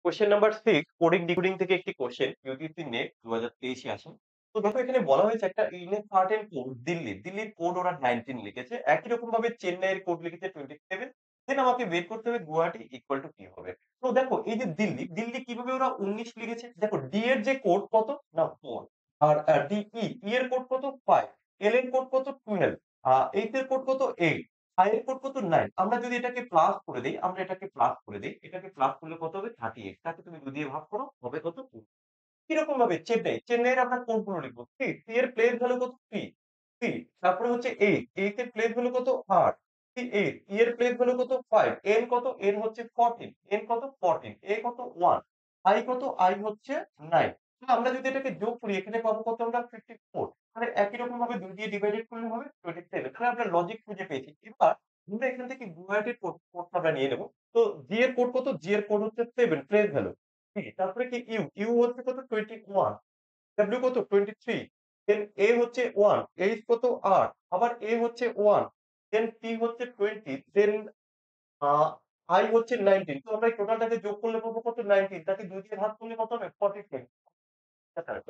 Question number 6 coding decoding থেকে একটি question UTC net 2023 এ আসে। তো দেখো এখানে বলা হয়েছে একটা ইন এ সার্টেন কোড দিল্লির কোড ওরা 19 লিখেছে। একই রকম ভাবে চেন্নাইয়ের কোড লিখেছে 27। দেন আমাকে বের করতে হবে গুয়াহাটি ইকুয়াল টু কি হবে। তো দেখো এই যে দিল্লি কিভাবে ওরা 19 লিখেছে? দেখো ডি এর যে কোড কত? না 4 আর ই এর কোড কত? 5 এল এর কোড কত? 12 এইচ এর কোড কত? 8 আই এর কোড কত? 9 আমরা যদি এটাকে প্লাস করে দেই, এটাকে প্লাস করলে কত হবে? 38 তাকে তুমি 2 দিয়ে ভাগ করো, হবে কত? 2 কিরকম ভাবে? চেন্নাইয়ের আমরা কোনগুলো লিখব? 3 এর প্লেস ভ্যালু কত? 3 তারপরে হচ্ছে 8 এর প্লেস ভ্যালু কত? 8 8 এর প্লেস ভ্যালু কত? 5 কত? হচ্ছে 14 কত? 14 কত? 1 কত? হচ্ছে 9 তো আমরা যদি এটাকে যোগ করি এখানে পাবো কত আমরা? 54 মানে একই রকম ভাবে 2 দিয়ে ডিভাইডেড করলে হবে 27 তাহলে আমরা লজিক খুঁজে পেয়েছি। এবার আমরা এখান থেকে গুয়াহাটির কোডটা আমরা নিয়ে নেব। তো জি এর কোড কত? জি এর কোড হচ্ছে 7 প্লেস ভ্যালু তারপরে কি ইউ হচ্ছে কত 21 ডব্লিউ কত 23 দেন এ হচ্ছে 1 এইচ কত 8 আবার এ হচ্ছে 1 দেন টি হচ্ছে 20 দেন আই হচ্ছে 19 তো আমরা এই টোটালটাকে যোগ করলে পাবো কত 19 তাকে 2 দিয়ে ভাগ করলে কত হবে 46 এটা কারেক্ট